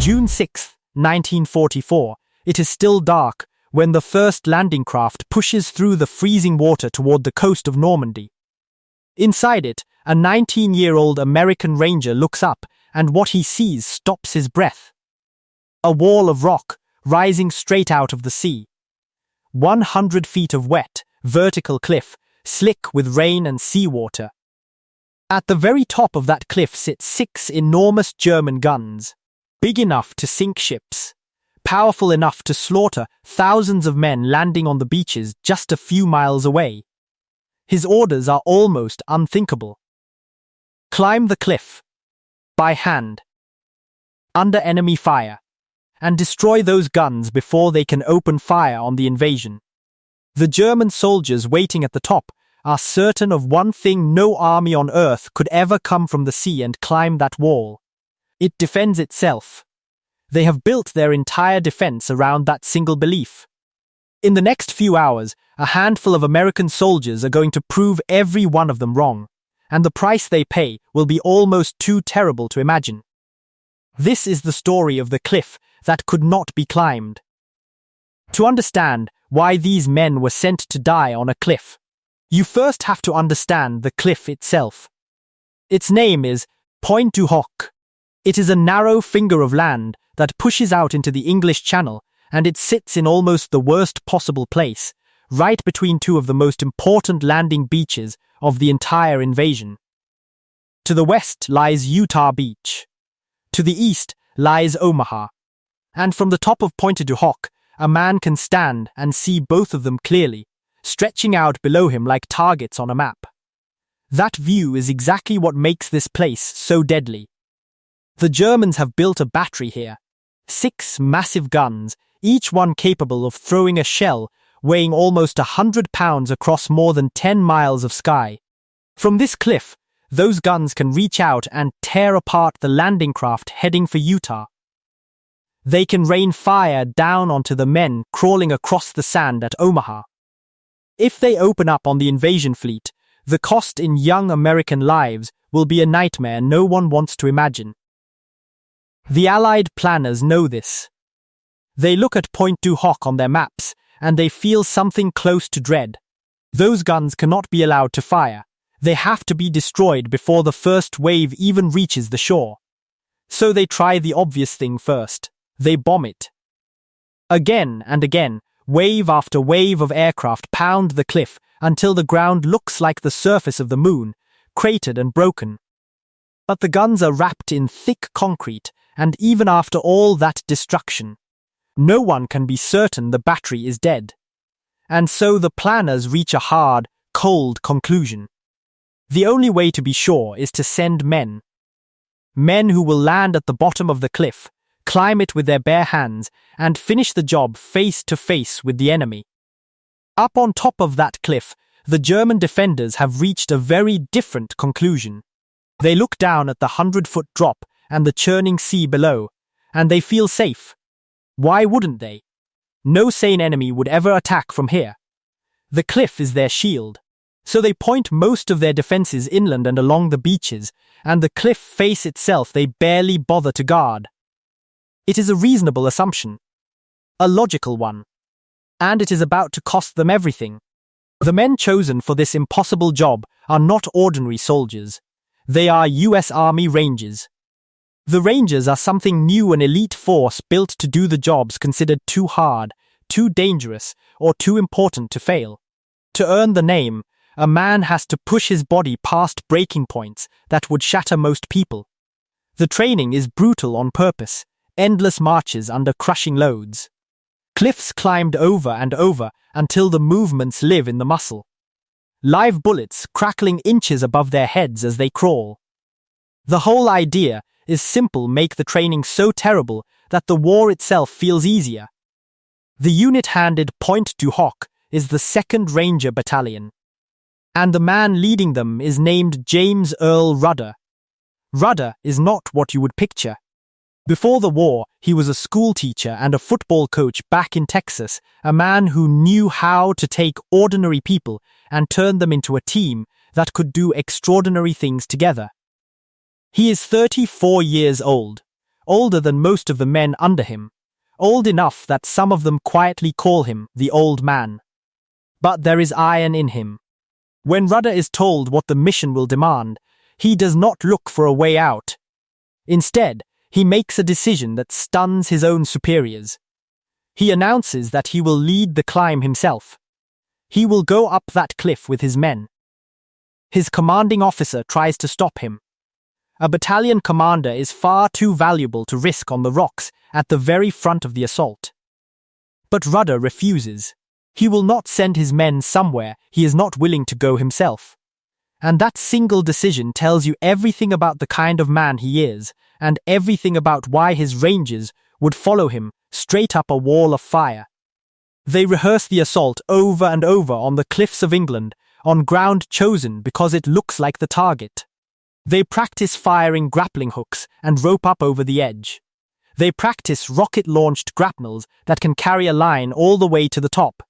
June 6, 1944. It is still dark when the first landing craft pushes through the freezing water toward the coast of Normandy. Inside it, a 19-year-old American Ranger looks up, and what he sees stops his breath. A wall of rock rising straight out of the sea. 100 feet of wet, vertical cliff, slick with rain and seawater. At the very top of that cliff sit 6 enormous German guns, big enough to sink ships, powerful enough to slaughter thousands of men landing on the beaches just a few miles away. His orders are almost unthinkable. Climb the cliff, by hand, under enemy fire, and destroy those guns before they can open fire on the invasion. The German soldiers waiting at the top are certain of one thing: no army on earth could ever come from the sea and climb that wall. It defends itself. They have built their entire defense around that single belief. In the next few hours, a handful of American soldiers are going to prove every one of them wrong, and the price they pay will be almost too terrible to imagine. This is the story of the cliff that could not be climbed. To understand why these men were sent to die on a cliff, you first have to understand the cliff itself. Its name is Pointe du Hoc. It is a narrow finger of land that pushes out into the English Channel, and it sits in almost the worst possible place, right between two of the most important landing beaches of the entire invasion. To the west lies Utah Beach. To the east lies Omaha. And from the top of Pointe du Hoc, a man can stand and see both of them clearly, stretching out below him like targets on a map. That view is exactly what makes this place so deadly. The Germans have built a battery here. 6 massive guns, each one capable of throwing a shell weighing almost 100 pounds across more than 10 miles of sky. From this cliff, those guns can reach out and tear apart the landing craft heading for Utah. They can rain fire down onto the men crawling across the sand at Omaha. If they open up on the invasion fleet, the cost in young American lives will be a nightmare no one wants to imagine. The Allied planners know this. They look at Pointe du Hoc on their maps, and they feel something close to dread. Those guns cannot be allowed to fire. They have to be destroyed before the first wave even reaches the shore. So they try the obvious thing first. They bomb it. Again and again, wave after wave of aircraft pound the cliff until the ground looks like the surface of the moon, cratered and broken. But the guns are wrapped in thick concrete, and even after all that destruction, no one can be certain the battery is dead. And so the planners reach a hard, cold conclusion. The only way to be sure is to send men. Men who will land at the bottom of the cliff, climb it with their bare hands, and finish the job face to face with the enemy. Up on top of that cliff, the German defenders have reached a very different conclusion. They look down at the 100-foot drop and the churning sea below, and they feel safe. Why wouldn't they? No sane enemy would ever attack from here. The cliff is their shield, so they point most of their defenses inland and along the beaches, and the cliff face itself they barely bother to guard. It is a reasonable assumption, a logical one, and it is about to cost them everything. The men chosen for this impossible job are not ordinary soldiers. They are US Army Rangers. The Rangers are something new, an elite force built to do the jobs considered too hard, too dangerous, or too important to fail. To earn the name, a man has to push his body past breaking points that would shatter most people. The training is brutal on purpose, endless marches under crushing loads. Cliffs climbed over and over until the movements live in the muscle. Live bullets crackling inches above their heads as they crawl. The whole idea is simple: make the training so terrible that the war itself feels easier. The unit handed Pointe du Hoc is the 2nd Ranger Battalion, and the man leading them is named James Earl Rudder. Rudder is not what you would picture. Before the war, he was a school teacher and a football coach back in Texas, a man who knew how to take ordinary people and turn them into a team that could do extraordinary things together. He is 34 years old, older than most of the men under him, old enough that some of them quietly call him the old man. But there is iron in him. When Rudder is told what the mission will demand, he does not look for a way out. Instead, he makes a decision that stuns his own superiors. He announces that he will lead the climb himself. He will go up that cliff with his men. His commanding officer tries to stop him. A battalion commander is far too valuable to risk on the rocks at the very front of the assault. But Rudder refuses. He will not send his men somewhere he is not willing to go himself. And that single decision tells you everything about the kind of man he is, and everything about why his Rangers would follow him straight up a wall of fire. They rehearse the assault over and over on the cliffs of England, on ground chosen because it looks like the target. They practice firing grappling hooks and rope up over the edge. They practice rocket-launched grapnels that can carry a line all the way to the top.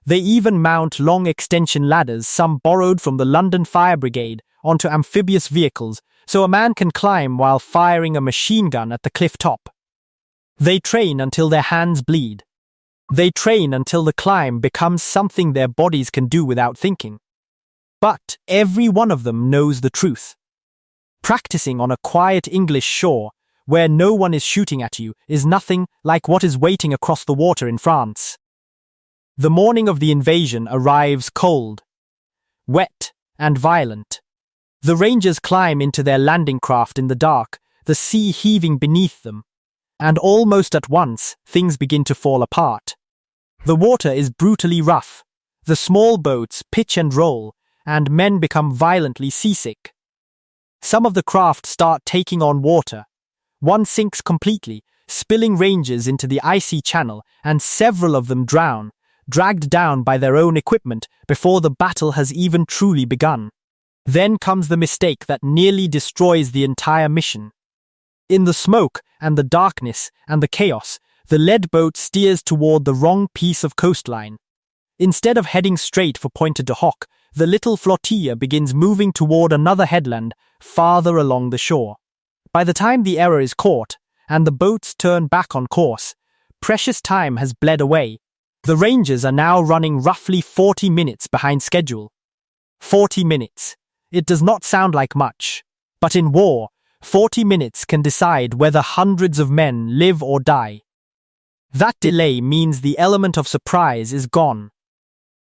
They even mount long extension ladders, some borrowed from the London Fire Brigade, onto amphibious vehicles so a man can climb while firing a machine gun at the cliff top. They train until their hands bleed. They train until the climb becomes something their bodies can do without thinking. But every one of them knows the truth. Practicing on a quiet English shore, where no one is shooting at you, is nothing like what is waiting across the water in France. The morning of the invasion arrives cold, wet, and violent. The Rangers climb into their landing craft in the dark, the sea heaving beneath them. And almost at once, things begin to fall apart. The water is brutally rough. The small boats pitch and roll, and men become violently seasick. Some of the craft start taking on water. One sinks completely, spilling Rangers into the icy channel, and several of them drown, dragged down by their own equipment before the battle has even truly begun. Then comes the mistake that nearly destroys the entire mission. In the smoke and the darkness and the chaos, the lead boat steers toward the wrong piece of coastline. Instead of heading straight for Pointe du Hoc, the little flotilla begins moving toward another headland farther along the shore. By the time the error is caught and the boats turn back on course, precious time has bled away. The Rangers are now running roughly 40 minutes behind schedule. 40 minutes. It does not sound like much, but in war, 40 minutes can decide whether hundreds of men live or die. That delay means the element of surprise is gone.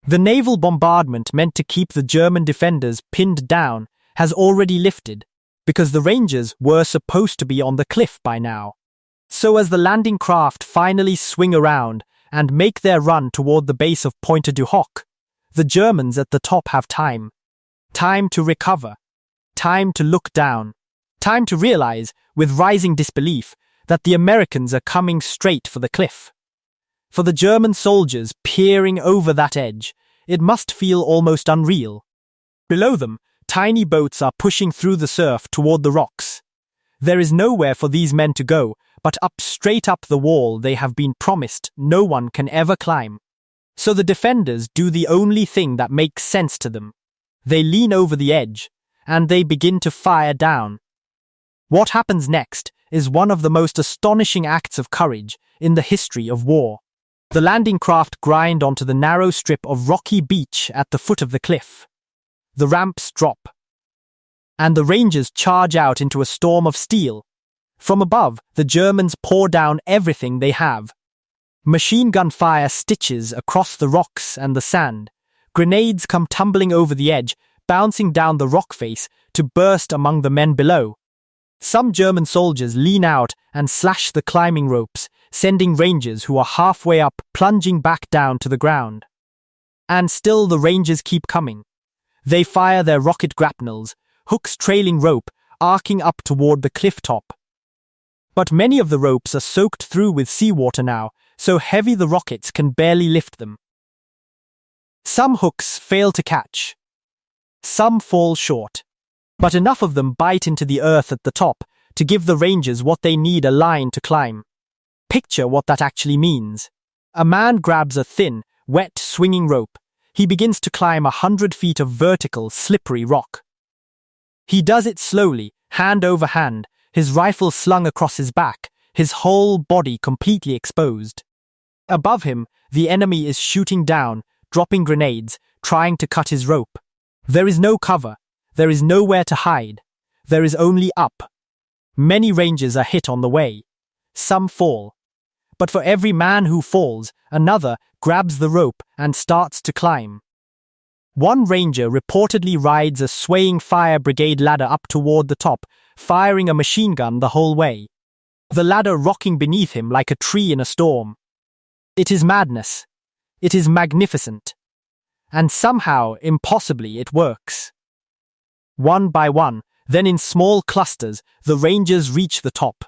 The naval bombardment meant to keep the German defenders pinned down has already lifted, because the Rangers were supposed to be on the cliff by now. So as the landing craft finally swing around and make their run toward the base of Pointe du Hoc, the Germans at the top have time. Time to recover. Time to look down. Time to realize, with rising disbelief, that the Americans are coming straight for the cliff. For the German soldiers peering over that edge, it must feel almost unreal. Below them, tiny boats are pushing through the surf toward the rocks. There is nowhere for these men to go, but straight up the wall they have been promised no one can ever climb. So the defenders do the only thing that makes sense to them. They lean over the edge, and they begin to fire down. What happens next is one of the most astonishing acts of courage in the history of war. The landing craft grind onto the narrow strip of rocky beach at the foot of the cliff. The ramps drop, and the Rangers charge out into a storm of steel. From above, the Germans pour down everything they have. Machine gun fire stitches across the rocks and the sand. Grenades come tumbling over the edge, bouncing down the rock face to burst among the men below. Some German soldiers lean out and slash the climbing ropes, sending Rangers who are halfway up plunging back down to the ground. And still the Rangers keep coming. They fire their rocket grapnels, hooks trailing rope, arcing up toward the cliff top. But many of the ropes are soaked through with seawater now, so heavy the rockets can barely lift them. Some hooks fail to catch. Some fall short. But enough of them bite into the earth at the top to give the Rangers what they need: a line to climb. Picture what that actually means. A man grabs a thin, wet, swinging rope. He begins to climb 100 feet of vertical, slippery rock. He does it slowly, hand over hand, his rifle slung across his back, his whole body completely exposed. Above him, the enemy is shooting down, dropping grenades, trying to cut his rope. There is no cover. There is nowhere to hide. There is only up. Many Rangers are hit on the way. Some fall. But for every man who falls, another grabs the rope and starts to climb. One Ranger reportedly rides a swaying fire brigade ladder up toward the top, firing a machine gun the whole way. The ladder rocking beneath him like a tree in a storm. It is madness. It is magnificent. And somehow, impossibly, it works. One by one, then in small clusters, the Rangers reach the top.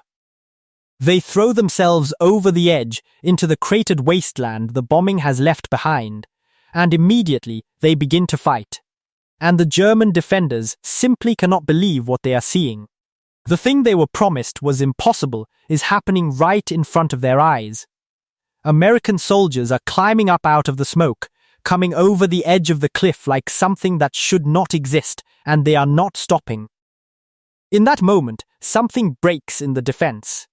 They throw themselves over the edge into the cratered wasteland the bombing has left behind, and immediately they begin to fight. And the German defenders simply cannot believe what they are seeing. The thing they were promised was impossible is happening right in front of their eyes. American soldiers are climbing up out of the smoke, coming over the edge of the cliff like something that should not exist, and they are not stopping. In that moment, something breaks in the defense.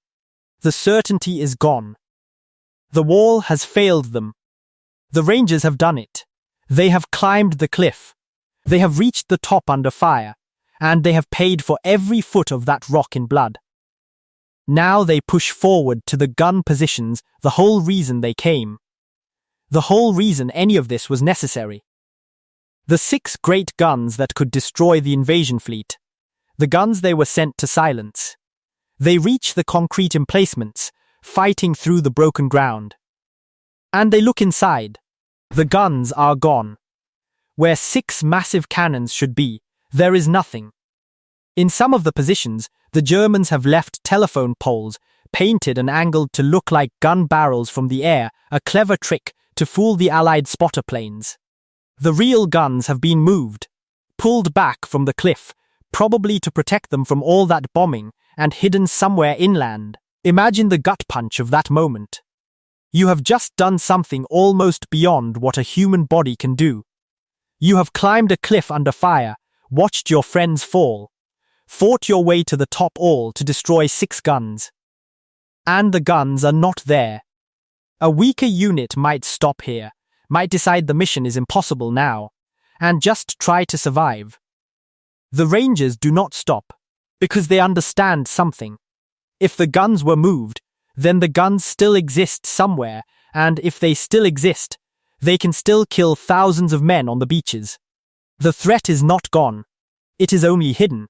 The certainty is gone. The wall has failed them. The Rangers have done it. They have climbed the cliff. They have reached the top under fire, and they have paid for every foot of that rock in blood. Now they push forward to the gun positions, the whole reason they came. The whole reason any of this was necessary. The 6 great guns that could destroy the invasion fleet. The guns they were sent to silence. They reach the concrete emplacements, fighting through the broken ground. And they look inside. The guns are gone. Where 6 massive cannons should be, there is nothing. In some of the positions, the Germans have left telephone poles, painted and angled to look like gun barrels from the air, a clever trick to fool the Allied spotter planes. The real guns have been moved, pulled back from the cliff, probably to protect them from all that bombing, and hidden somewhere inland. Imagine the gut punch of that moment. You have just done something almost beyond what a human body can do. You have climbed a cliff under fire, watched your friends fall, fought your way to the top all to destroy 6 guns. And the guns are not there. A weaker unit might stop here, might decide the mission is impossible now, and just try to survive. The Rangers do not stop, because they understand something. If the guns were moved, then the guns still exist somewhere, and if they still exist, they can still kill thousands of men on the beaches. The threat is not gone. It is only hidden.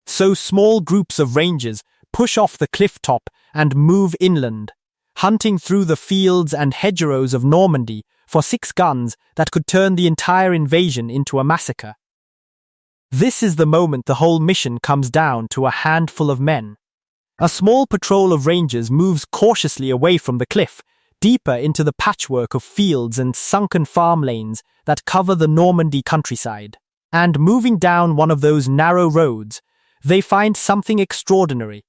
So small groups of Rangers push off the cliff top and move inland, hunting through the fields and hedgerows of Normandy for 6 guns that could turn the entire invasion into a massacre. This is the moment the whole mission comes down to a handful of men. A small patrol of Rangers moves cautiously away from the cliff, deeper into the patchwork of fields and sunken farm lanes that cover the Normandy countryside. And moving down one of those narrow roads, they find something extraordinary.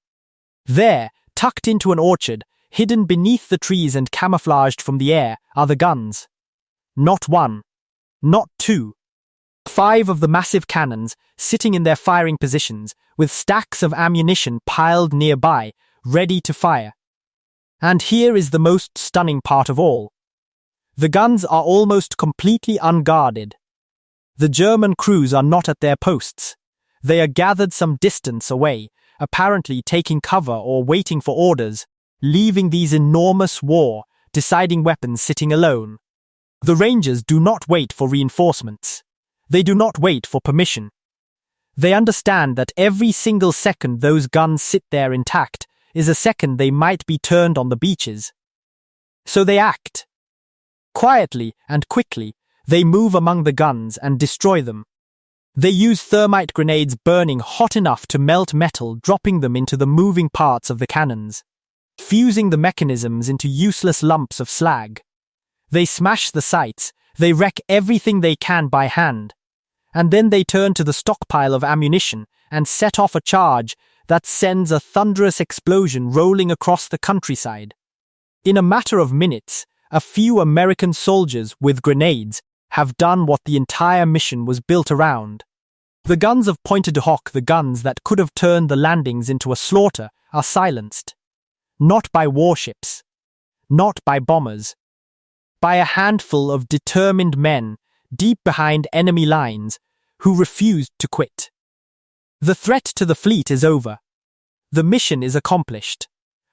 There, tucked into an orchard, hidden beneath the trees and camouflaged from the air, are the guns. Not 1, not 2. 5 of the massive cannons, sitting in their firing positions, with stacks of ammunition piled nearby, ready to fire. And here is the most stunning part of all. The guns are almost completely unguarded. The German crews are not at their posts. They are gathered some distance away, apparently taking cover or waiting for orders, leaving these enormous war-deciding weapons sitting alone. The Rangers do not wait for reinforcements. They do not wait for permission. They understand that every single second those guns sit there intact is a second they might be turned on the beaches. So they act. Quietly and quickly, they move among the guns and destroy them. They use thermite grenades burning hot enough to melt metal, dropping them into the moving parts of the cannons, fusing the mechanisms into useless lumps of slag. They smash the sights, they wreck everything they can by hand, and then they turn to the stockpile of ammunition and set off a charge that sends a thunderous explosion rolling across the countryside. In a matter of minutes, a few American soldiers with grenades have done what the entire mission was built around. The guns of Pointe du Hoc, the guns that could have turned the landings into a slaughter, are silenced. Not by warships, not by bombers, by a handful of determined men deep behind enemy lines who refused to quit. The threat to the fleet is over. The mission is accomplished.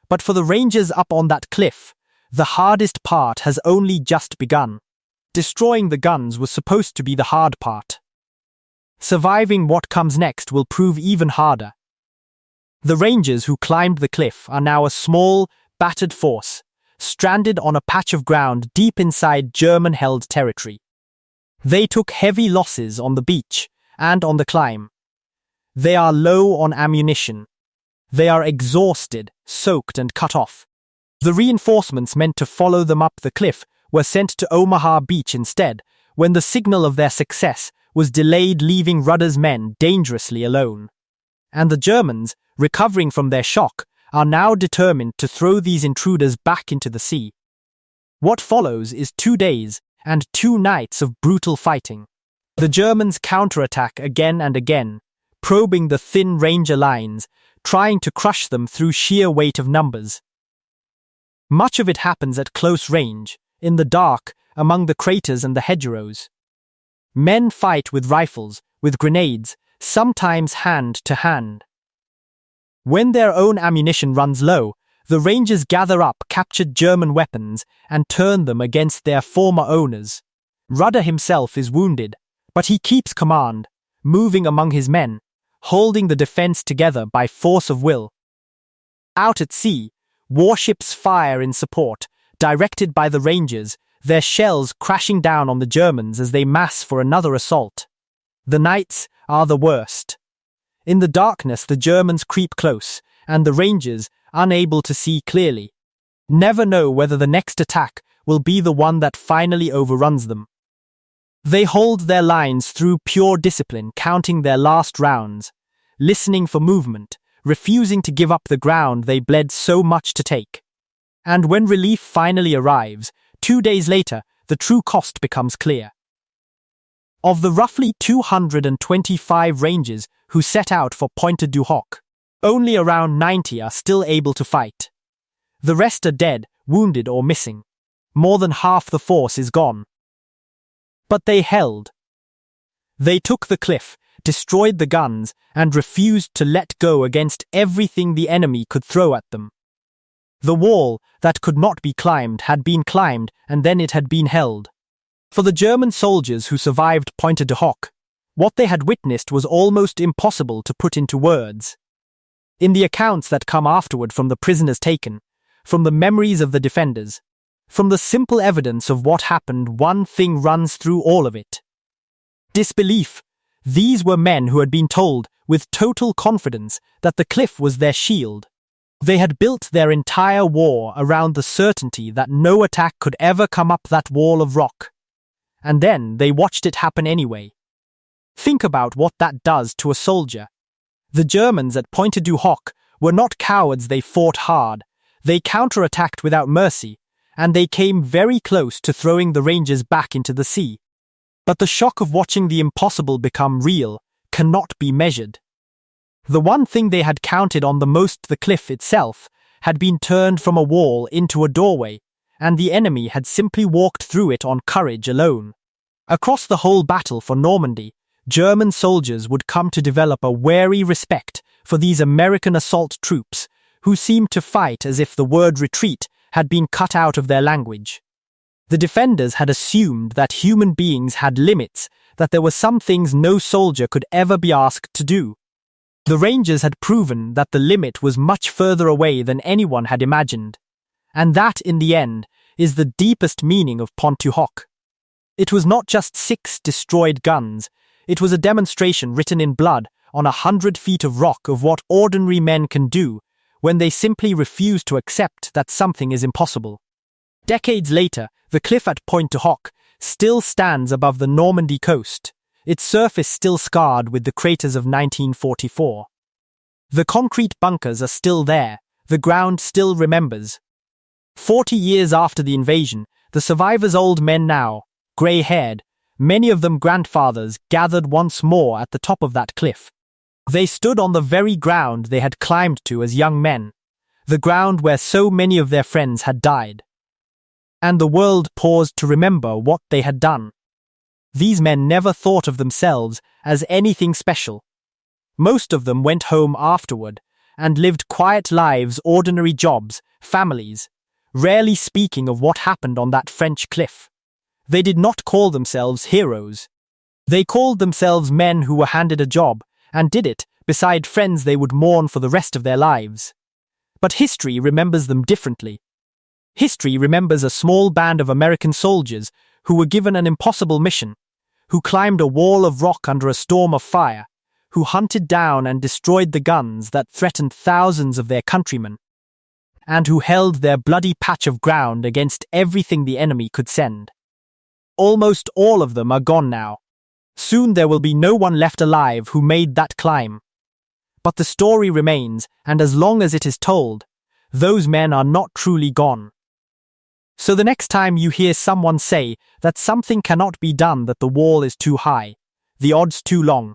But for the Rangers up on that cliff, the hardest part has only just begun. Destroying the guns was supposed to be the hard part. Surviving what comes next will prove even harder. The Rangers who climbed the cliff are now a small, battered force, stranded on a patch of ground deep inside German-held territory. They took heavy losses on the beach and on the climb. They are low on ammunition. They are exhausted, soaked and cut off. The reinforcements meant to follow them up the cliff were sent to Omaha Beach instead, when the signal of their success was delayed, leaving Rudder's men dangerously alone. And the Germans, recovering from their shock, are now determined to throw these intruders back into the sea. What follows is 2 days and 2 nights of brutal fighting. The Germans counterattack again and again, probing the thin Ranger lines, trying to crush them through sheer weight of numbers. Much of it happens at close range, in the dark, among the craters and the hedgerows. Men fight with rifles, with grenades, sometimes hand to hand. When their own ammunition runs low, the Rangers gather up captured German weapons and turn them against their former owners. Rudder himself is wounded, but he keeps command, moving among his men, holding the defense together by force of will. Out at sea, warships fire in support, directed by the Rangers, their shells crashing down on the Germans as they mass for another assault. The nights are the worst. In the darkness, the Germans creep close, and the Rangers, unable to see clearly, never know whether the next attack will be the one that finally overruns them. They hold their lines through pure discipline, counting their last rounds, listening for movement, refusing to give up the ground they bled so much to take. And when relief finally arrives, 2 days later, the true cost becomes clear. Of the roughly 225 Rangers who set out for Pointe du Hoc, only around 90 are still able to fight. The rest are dead, wounded or missing. More than half the force is gone. But they held. They took the cliff, destroyed the guns, and refused to let go against everything the enemy could throw at them. The wall that could not be climbed had been climbed, and then it had been held. For the German soldiers who survived Pointe du Hoc, what they had witnessed was almost impossible to put into words. In the accounts that come afterward from the prisoners taken, from the memories of the defenders, from the simple evidence of what happened, one thing runs through all of it. Disbelief. These were men who had been told, with total confidence, that the cliff was their shield. They had built their entire war around the certainty that no attack could ever come up that wall of rock. And then they watched it happen anyway. Think about what that does to a soldier. The Germans at Pointe du Hoc were not cowards. They fought hard. They counterattacked without mercy, and they came very close to throwing the Rangers back into the sea. But the shock of watching the impossible become real cannot be measured. The one thing they had counted on the most, the cliff itself, had been turned from a wall into a doorway, and the enemy had simply walked through it on courage alone. Across the whole battle for Normandy, German soldiers would come to develop a wary respect for these American assault troops, who seemed to fight as if the word retreat had been cut out of their language. The defenders had assumed that human beings had limits, that there were some things no soldier could ever be asked to do. The Rangers had proven that the limit was much further away than anyone had imagined. And that, in the end, is the deepest meaning of Pointe du Hoc. It was not just 6 destroyed guns, it was a demonstration written in blood on 100 feet of rock of what ordinary men can do when they simply refuse to accept that something is impossible. Decades later, the cliff at Pointe du Hoc still stands above the Normandy coast, its surface still scarred with the craters of 1944. The concrete bunkers are still there, the ground still remembers. 40 years after the invasion, the survivors, old men now, grey-haired, many of them grandfathers, gathered once more at the top of that cliff. They stood on the very ground they had climbed to as young men, the ground where so many of their friends had died. And the world paused to remember what they had done. These men never thought of themselves as anything special. Most of them went home afterward and lived quiet lives, ordinary jobs, families, rarely speaking of what happened on that French cliff. They did not call themselves heroes. They called themselves men who were handed a job and did it beside friends they would mourn for the rest of their lives. But history remembers them differently. History remembers a small band of American soldiers who were given an impossible mission, who climbed a wall of rock under a storm of fire, who hunted down and destroyed the guns that threatened thousands of their countrymen, and who held their bloody patch of ground against everything the enemy could send. Almost all of them are gone now. Soon there will be no one left alive who made that climb. But the story remains, and as long as it is told, those men are not truly gone. So the next time you hear someone say that something cannot be done, that the wall is too high, the odds too long,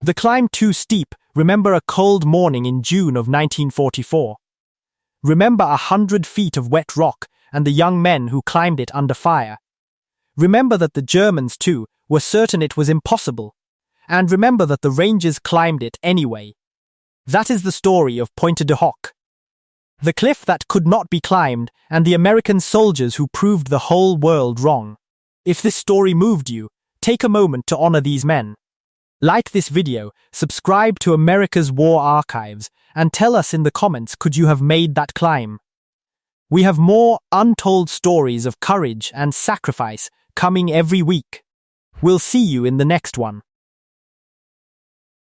the climb too steep, remember a cold morning in June of 1944. Remember 100 feet of wet rock and the young men who climbed it under fire. Remember that the Germans, too, were certain it was impossible. And remember that the Rangers climbed it anyway. That is the story of Pointe du Hoc. The cliff that could not be climbed, and the American soldiers who proved the whole world wrong. If this story moved you, take a moment to honor these men. Like this video, subscribe to America's War Archives, and tell us in the comments, could you have made that climb? We have more untold stories of courage and sacrifice coming every week. We'll see you in the next one.